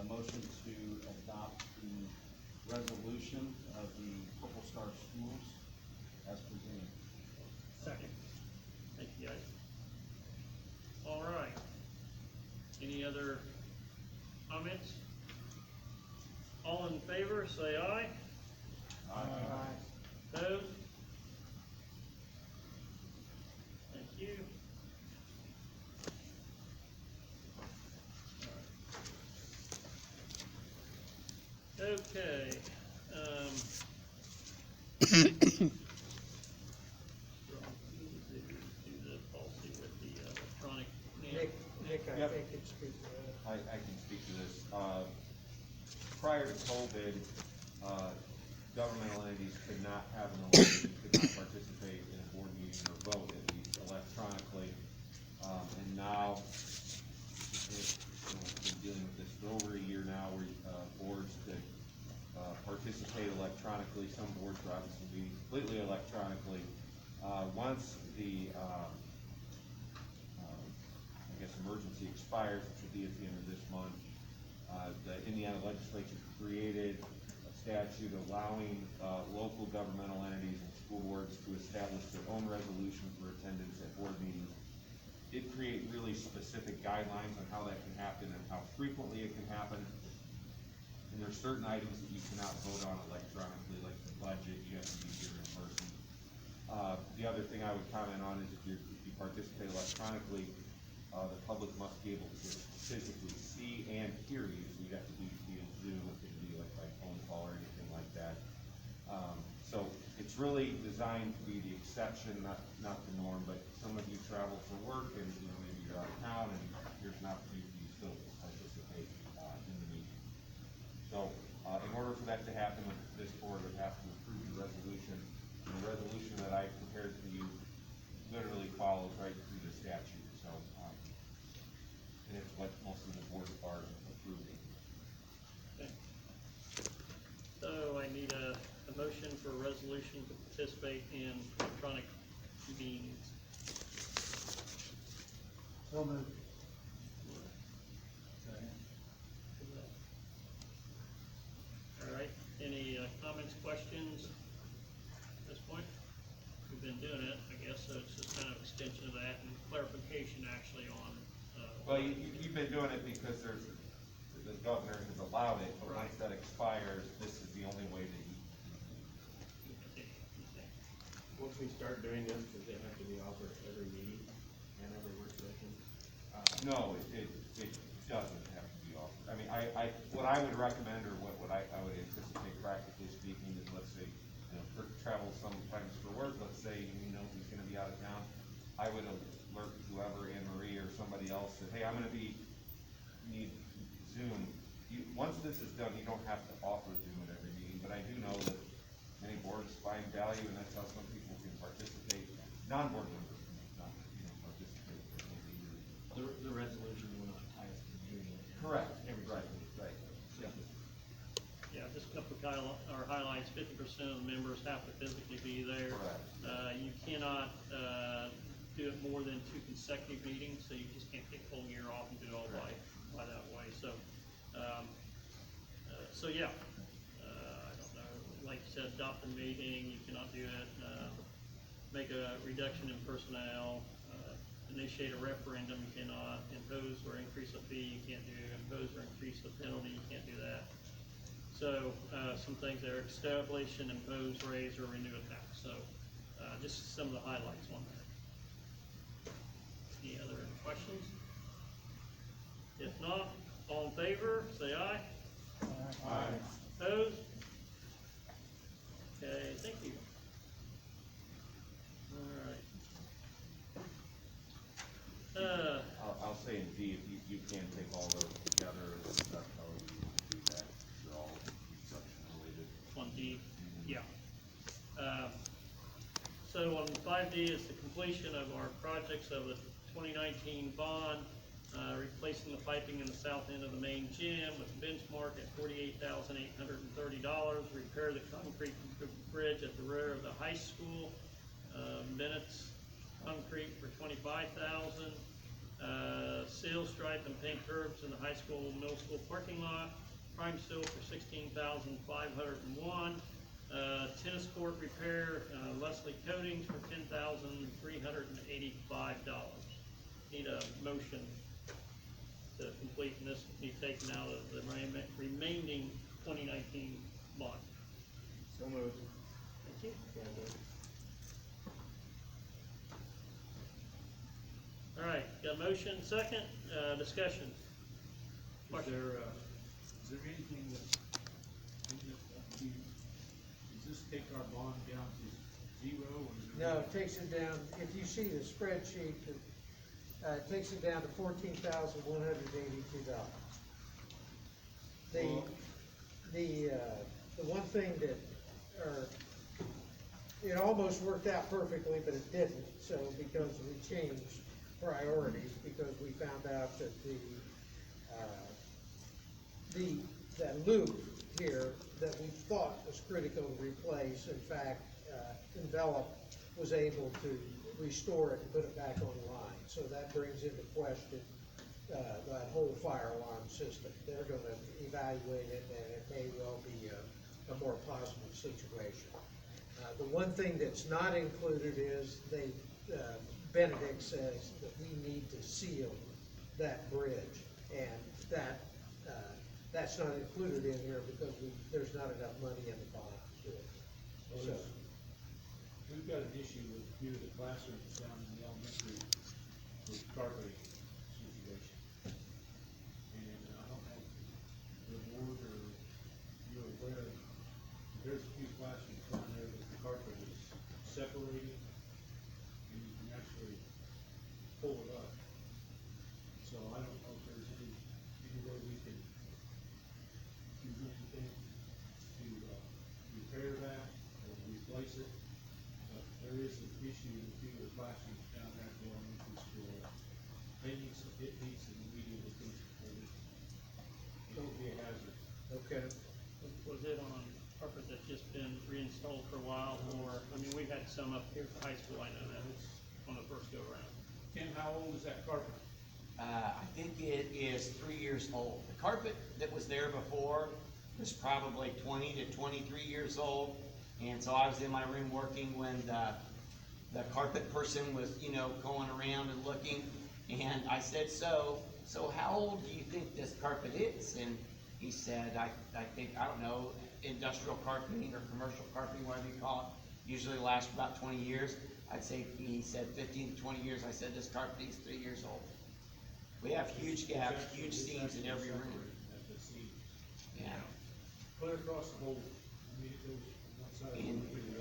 motion to adopt the resolution of the Purple Star Schools as presented. Second. Thank you, guys. All right. Any other comments? All in favor, say aye. Aye. Opposed? Thank you. Okay, do the policy with the electronic. Nick, I Yep. think it's good. I can speak to this. Prior to COVID, governmental entities could not have an election, could not participate in a board meeting or vote, at least electronically. And now, we've been dealing with this for over a year now, where boards could participate electronically. Some boards are obviously be completely electronically. Once the emergency expires, which will be at the end of this month, the Indiana legislature created a statute allowing local governmental entities and school boards to establish their own resolution for attendance at board meetings. It create really specific guidelines on how that can happen and how frequently it can happen. And there's certain items that you cannot vote on electronically, like the budget, you have to be here in person. The other thing I would comment on is if you participate electronically, the public must be able to physically see and hear you, so you have to be via Zoom, it could be like by phone call or anything like that. So it's really designed to be the exception, not the norm, but some of you travel for work and maybe you're out of town and here's an opportunity for you still to participate in the meeting. So in order for that to happen, this board would have to approve the resolution. And the resolution that I prepared for you literally follows right through the statute. So and it's what most of the boards are approving. Okay. So I need a motion for a resolution to participate in electronic meetings. So moved. All right, any comments, questions at this point? We've been doing it, I guess, so it's just kind of extension of that and clarification actually on. Well, you've been doing it because the governor has allowed it, but once that expires, this is the only way that you. Once we start doing this, does it have to be offered every meeting and every work session? No, it doesn't have to be offered. I mean, what I would recommend, or what I would anticipate practically speaking, is let's say, Kirk travels sometimes for work, let's say, he's gonna be out of town. I would alert whoever, Anne Marie or somebody else, that, hey, I'm gonna need Zoom. Once this is done, you don't have to offer Zoom at every meeting, but I do know that many boards find value, and that's how some people can participate. Non-board members can not, participate. The resolution will not tie us to doing it. Correct. Right. Yeah, just a couple of highlights, 50% of the members have to physically be there. Correct. You cannot do it more than 2 consecutive meetings, so you just can't take a full year off and do it all by that way. So yeah, I don't know, like you said, adopt a meeting, you cannot do it, make a reduction in personnel, initiate a referendum, you cannot, impose or increase a fee, you can't do, impose or increase a penalty, you can't do that. So, some things that are establish and impose, raise, or renew a tax. So, just some of the highlights on that. Any other questions? If not, all in favor, say aye. Aye. Opposed? Okay, thank you. All right. I'll say in D, if you can take all those together, that's how we do that. They're all construction related. On D, yeah. So on 5D is the completion of our projects of the 2019 bond, replacing the piping in the south end of the main gym with a benchmark at $48,830. Repair the concrete bridge at the rear of the high school, Bennett's concrete for $25,000. Seal stripe and paint curbs in the high school, middle school parking lot. Prime seal for $16,501. Tennis court repair, Leslie Coatings for $10,385. Need a motion to complete, and this be taken out of the remaining 2019 bond. So moved. Thank you. All right, got a motion, second, discussion. Is there anything that, does this take our bond down to zero, or is there? No, it takes it down, if you see the spreadsheet, it takes it down to $14,182. The one thing that, it almost worked out perfectly, but it didn't, so because we changed priorities, because we found out that that loop here that we thought was critical to replace, in fact, Envelop was able to restore it and put it back online. So that brings into question that whole fire alarm system. They're gonna evaluate it, and it may well be a more positive situation. The one thing that's not included is Benedict says that we need to seal that bridge, and that's not included in here because there's not enough money in the bond to do it. So, We've got an issue with a few of the classrooms down in the elementary with carpeting situation. And I don't know if the board or you're aware, there's a few classrooms down there that the carpet is separated, and you can actually pull it up. So I don't know if there's any way we can do anything to repair that or replace it. But there is an issue with a few of the classrooms down there at the elementary school. It needs some immediate attention for it. It would be a hazard. okay. Was it on carpet that's just been reinstalled for a while, or, I mean, we've had some up here at the high school, I know that, on the first go around. Tim, how old is that carpet? I think it is 3 years old. The carpet that was there before was probably 20 to 23 years old. And so I was in my room working when the carpet person was, going around and looking. And I said, so how old do you think this carpet is? And he said, I think, I don't know, industrial carpeting or commercial carpeting, whatever you call it, usually lasts about 20 years. I'd say, he said 15 to 20 years. I said, this carpet is 3 years old. We have huge gaps, huge seams in every room. At the seams. Yeah. Clear across the whole, I mean, it goes from one side to the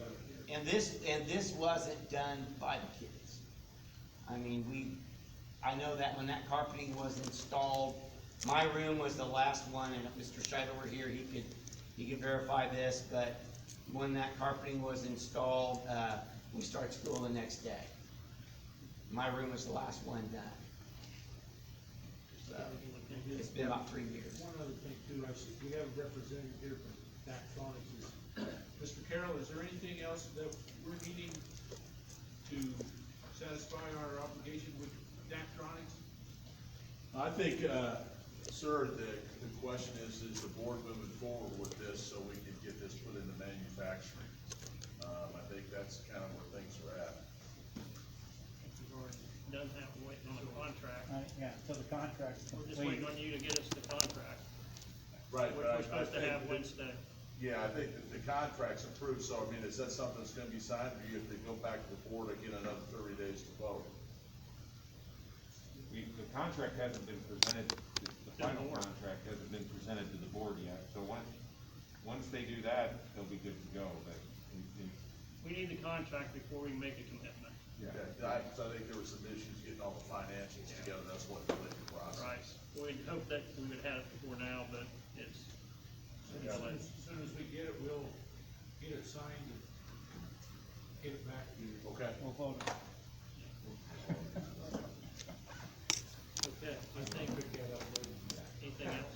other. And this wasn't done by the kids. I mean, I know that when that carpeting was installed, my room was the last one, and if Mr. Scheider were here, he could verify this, but when that carpeting was installed, we started school the next day. My room was the last one done. So, it's been about 3 years. One other thing too, I see, we have a representative here from Daktronics. Mr. Carroll, is there anything else that we're needing to satisfy our obligation with Daktronics? I think, sir, the question is the board moving forward with this so we can get this put into manufacturing? I think that's kind of where things are at. We've already done that, we're waiting on a contract. Yeah, so the contract's We're just waiting complete. on you to get us the contract, Right, which but we're supposed to I have think, Wednesday. yeah, I think that the contract's approved, so I mean, is that something that's gonna be signed, or you have to go back to the board again another 30 days to vote? The contract hasn't been presented, the final contract hasn't been presented to the board yet, so once they do that, they'll be good to go, but. We need the contract before we make a commitment. So I think there were some issues getting all the financials together, that's what delayed the process. Right, we'd hope that we would have it before now, but it's, As soon as we get it, we'll get it signed and get it back to you. Okay. We'll vote on it. okay, I think, Pick that up later. anything else?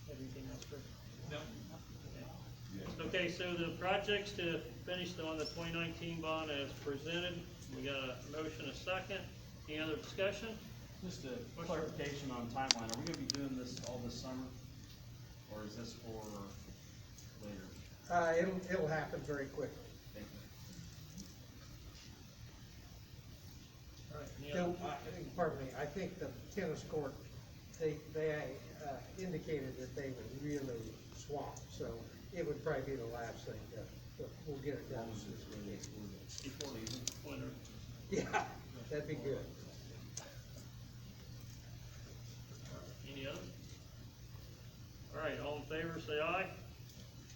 Anything else, Chris? No. Okay, so the projects to finish on the 2019 bond as presented, we got a motion, a second. Any other discussion? Just a clarification on timeline, are we gonna be doing this all this summer? Or is this for later? It'll happen very quickly. Thank you. All right, any No, other? pardon me, I think the tennis court, they indicated that they were really swamped, so it would probably be the last thing, but we'll get it As done. long as it's really for the season. Winter. Yeah, that'd be good. Any other? All right, all in favor, say aye.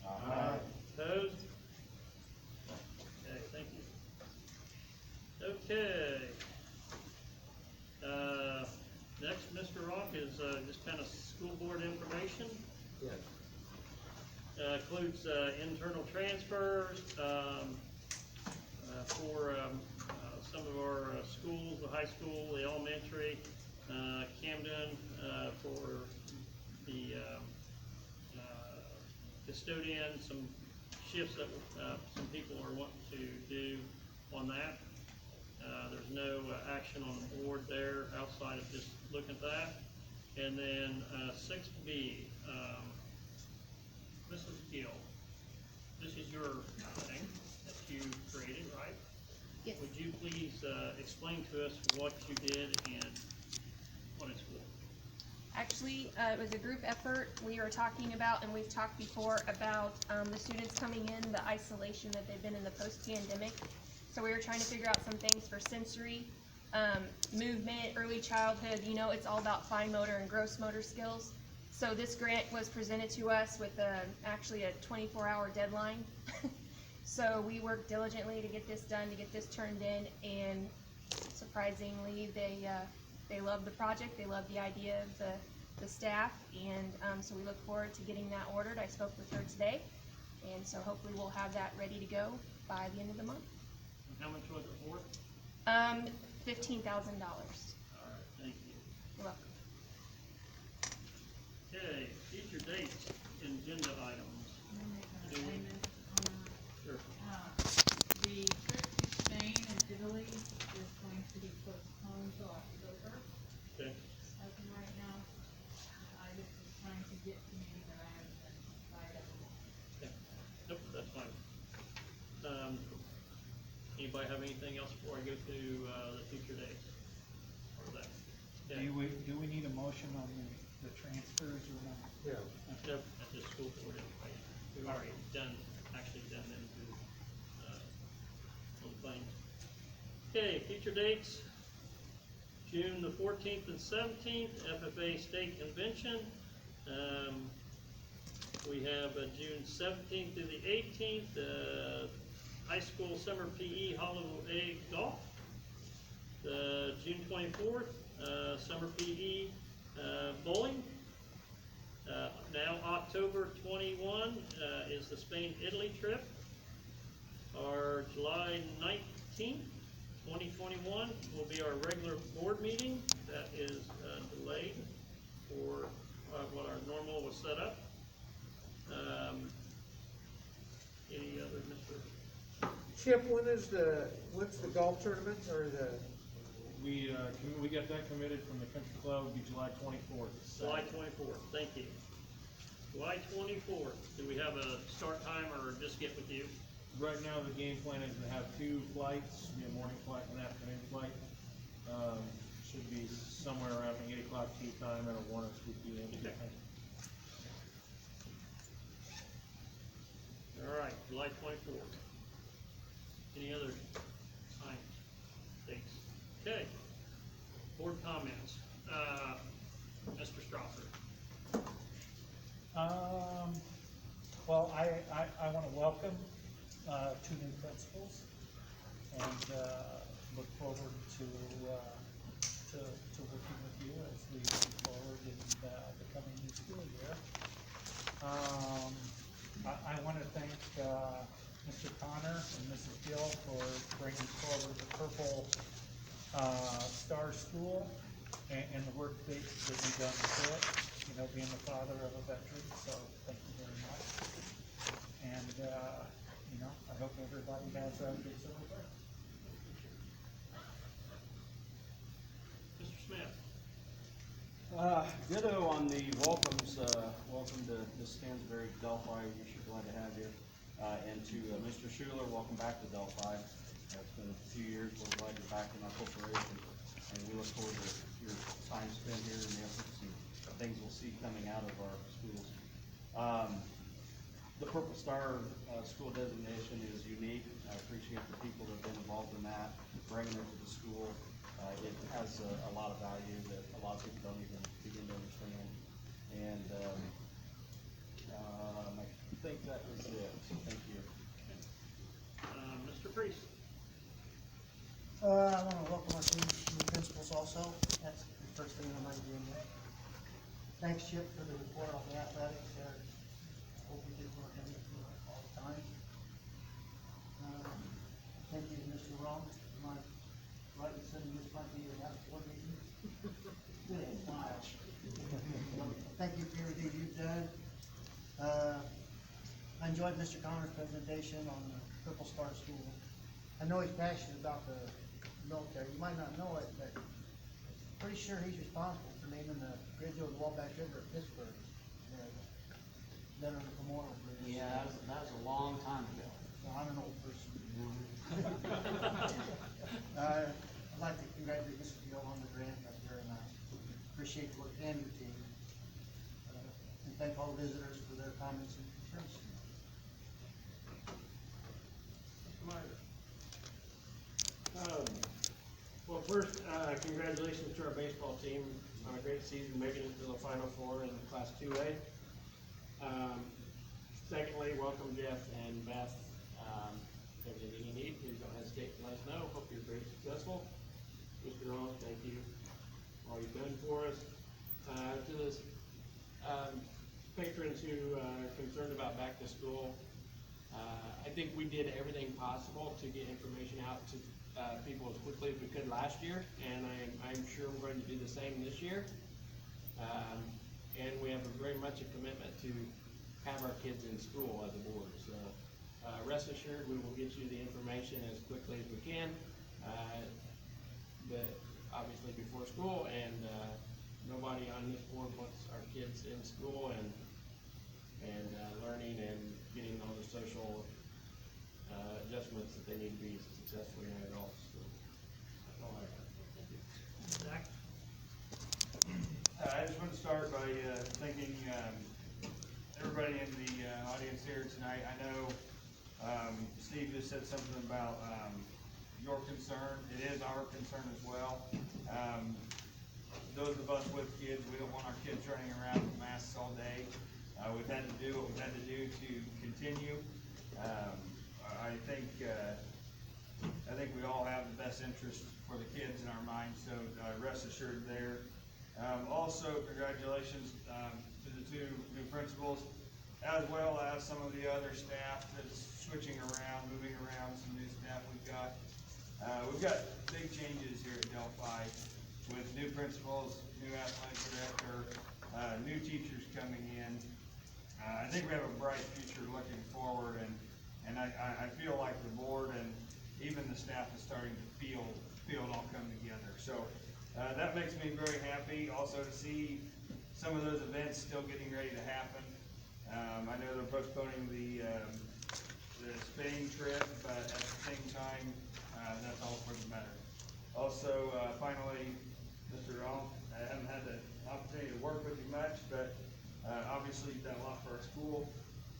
Aye. Opposed? Okay, thank you. Okay. Next, Mr. Rock, is, just kind of school board information. Yes. Includes, internal transfers, for, some of our schools, the high school, the elementary, Camden, for the, custodian, some shifts that, some people are wanting to do on that. There's no action on the board there outside of just looking at that. And then, 6B, Mrs. Gill, this is your thing that you created, right? Yes. Would you please, explain to us what you did and what it's for? Actually, it was a group effort. We were talking about, and we've talked before about the students coming in, the isolation that they've been in the post-pandemic. So we were trying to figure out some things for sensory, movement, early childhood. You know, it's all about fine motor and gross motor skills. So this grant was presented to us with actually a 24-hour deadline. So we worked diligently to get this done, to get this turned in, and surprisingly, they loved the project. They loved the idea of the staff, and so we look forward to getting that ordered. I spoke with her today, and so hopefully we'll have that ready to go by the end of the month. And how much was it for? $15,000. All right, thank you. You're welcome. Okay, future dates, agenda items. Make an amendment on Sure. the trip to Spain and Italy is going to be postponed till October. Okay, As of right now, I just was trying to get to me that I haven't been tied up. okay. Nope, that's fine. Anybody have anything else before I go to, the future dates? Or that? Okay. Do we need a motion on the transfers or not? Yeah. Nope, that's just school board information. We've already actually done them through, on claims. Okay, future dates, June the 14th and 17th, FFA State Convention. We have June 17th through the 18th, high school summer PE holiday golf. June 24th, summer PE bowling. Now October 21 is the Spain-Italy trip. Our July 19th, 2021 will be our regular board meeting. That is delayed for what our normal was set up. Any other, Mr.? Chip, what's the golf tournament or the, We got that committed from the country club, it'll be July 24th. July 24th, thank you. July 24th, do we have a start time or just get with you? Right now, the game plan is to have 2 flights, be a morning flight and an afternoon flight. Should be somewhere around the 8 o'clock tee time and a 1 or 2 p.m. tee Okay. time. All right, July 24th. Any other time, dates? Okay. Board comments. Mr. Strasser. Well, I want to welcome 2 new principals and look forward to working with you as we move forward in the coming new school year. I want to thank Mr. Connor and Mrs. Gill for bringing forward the Purple Star School and the work that you've done for it, you know, being the father of a veteran, so thank you very much. And, you know, I hope everybody has a good summer break. Ditto on the welcomes, welcome to Ms. Stansberry, Delphi, we're sure glad to have you. And to Mr. Schuler, welcome back to Delphi. It's been a few years, we're glad you're back in our corporation. And we look forward to your time spent here and the efforts and things we'll see coming out of our schools. The Purple Star school designation is unique. I appreciate the people that have been involved in that, bringing it to the school. It has a lot of value that a lot of people don't even begin to understand. And I think that was it. So thank you. Mr. Priest? I want to welcome our two new principals also. That's the first thing on my agenda. Thanks, Chip, for the report on the athletics. Hope we did work on it all the time. Thank you to Mr. Rom. My right in saying this might be your last board meeting. Good smile. Thank you for everything you've done. I enjoyed Mr. Connor's presentation on the Purple Star School. I know he's passionate about the military. You might not know it, but I'm pretty sure he's responsible for naming the bridge over the Wabash River at Pittsburgh. Veteran Memorial Bridge. Yeah, that was a long time ago. So I'm an old person. I'd like to congratulate Mr. Gill on the grant. That's very nice. Appreciate the work and your team. And thank all visitors for their comments and concerns. Well, first, congratulations to our baseball team on a great season, making it to the Final Four in Class 2A. Secondly, welcome Jeff and Beth. Everything you need, please don't hesitate to let us know. Hope you're very successful. Mr. Ross, thank you for all you've done for us. To the patrons who are concerned about back to school, I think we did everything possible to get information out to people as quickly as we could last year, and I'm sure we're going to do the same this year. And we have very much a commitment to have our kids in school as a board. So rest assured, we will get you the information as quickly as we can, but obviously before school, and nobody on this board wants our kids in school and learning and getting all the social adjustments that they need to be successful young adults. So that's all I have. Thank you. Zach? I just want to start by thanking everybody in the audience here tonight. I know Steve just said something about your concern. It is our concern as well. Those of us with kids, we don't want our kids running around with masks all day. We've had to do what we've had to do to continue. I think we all have the best interest for the kids in our minds, so rest assured there. Also, congratulations to the two new principals, as well as some of the other staff that's switching around, moving around, some new staff we've got. We've got big changes here at Delphi with new principals, new athletic director, new teachers coming in. I think we have a bright future looking forward, and I feel like the board and even the staff is starting to feel it all come together. So that makes me very happy. Also to see some of those events still getting ready to happen. I know they're postponing the Spain trip, but at the same time, that's all for the better. Also, finally, Mr. Ron, I haven't had the opportunity to work with you much, but obviously you've done a lot for our school.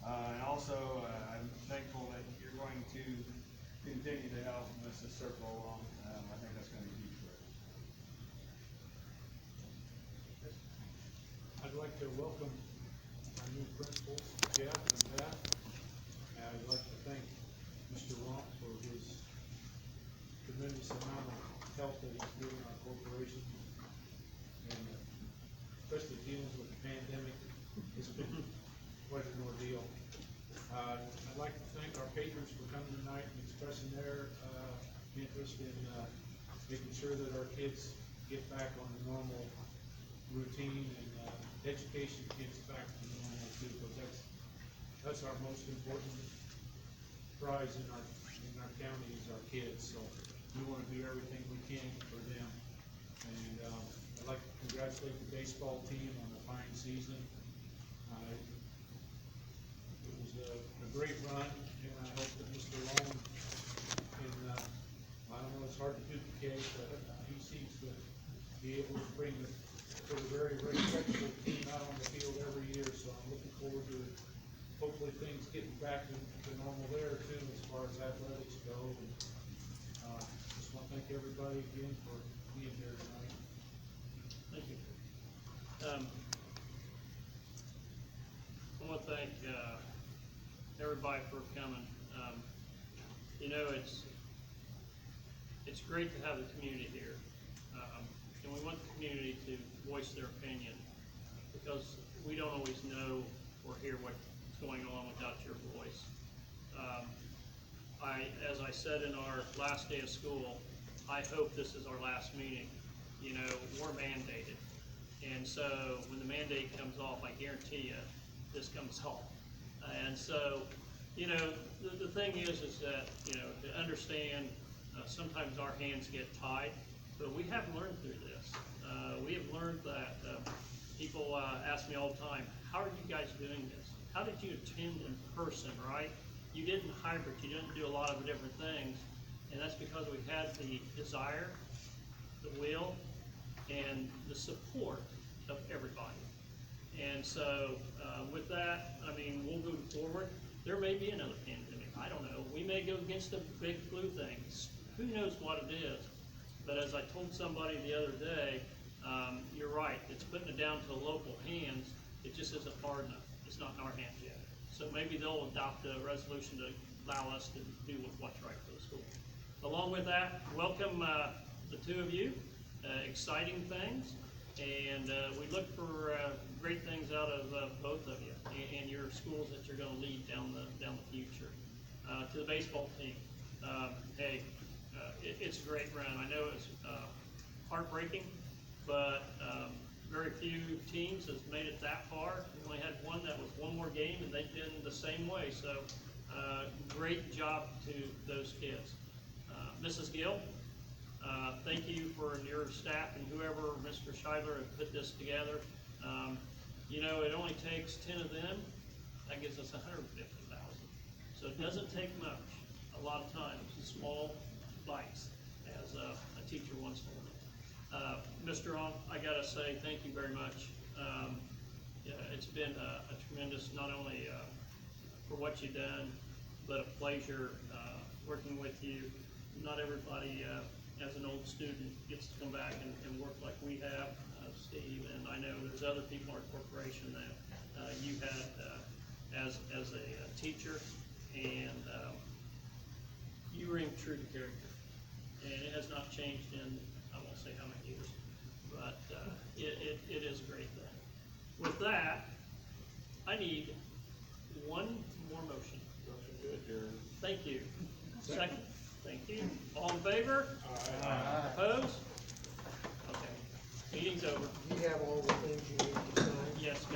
And also, I'm thankful that you're going to continue to help Mrs. Circle along. I think that's going to be huge for us. I'd like to welcome our new principals, Jeff and Beth. And I'd like to thank Mr. Romp for his tremendous amount of help that he's given our corporation. And especially dealing with the pandemic, it's been quite an ordeal. I'd like to thank our patrons for coming tonight and expressing their interest in making sure that our kids get back on the normal routine and education gets back to normal too, because that's our most important prize in our county is our kids. So we want to do everything we can for them. And, I'd like to congratulate the baseball team on a fine season. It was a great run, and I hope that Mr. Long can, I don't know, it's hard to duplicate, but he seems to be able to bring a very, very respectable team out on the field every year, so I'm looking forward to hopefully things getting back to normal there too, as far as athletics go. And, just want to thank everybody again for being here tonight. Thank you. I want to thank, everybody for coming. You know, it's great to have the community here. And we want the community to voice their opinion, because we don't always know or hear what's going on without your voice. As I said in our last day of school, I hope this is our last meeting. You know, we're mandated. And so when the mandate comes off, I guarantee you, this comes off. And so, you know, the thing is that, you know, to understand, sometimes our hands get tied, but we have learned through this. We have learned that people ask me all the time, how are you guys doing this? How did you attend in person, right? You didn't hybrid, you didn't do a lot of the different things, and that's because we had the desire, the will, and the support of everybody. And so, with that, I mean, we'll move forward. There may be another pandemic, I don't know. We may go against the big flu thing. Who knows what it is? But as I told somebody the other day, you're right, it's putting it down to local hands. It just isn't far enough. It's not in our hands yet. So maybe they'll adopt a resolution to allow us to do what's right for the school. Along with that, welcome the two of you. Exciting things, and we look for great things out of both of you and your schools that you're going to lead down the future. To the baseball team, hey, it's a great run. I know it's heartbreaking, but very few teams has made it that far. We only had one that was one more game, and they've been the same way. So, great job to those kids. Mrs. Gill, thank you for your staff and whoever, Mr. Scheidler, has put this together. You know, it only takes 10 of them. That gives us 150,000. So it doesn't take much. A lot of times, small bites, as a teacher once told me. Mr. On, I gotta say thank you very much. Yeah, it's been a tremendous, not only for what you've done, but a pleasure working with you. Not everybody, as an old student, gets to come back and work like we have, Steve, and I know there's other people in our corporation that you had as a teacher, and you ring true to character. And it has not changed in, I won't say how many years, but it is a great thing. With that, I need one more motion. Thank you. Second. Thank you. All in favor? Aye. Opposed? Okay. Meeting's over. You have all the things you need to sign? Yes,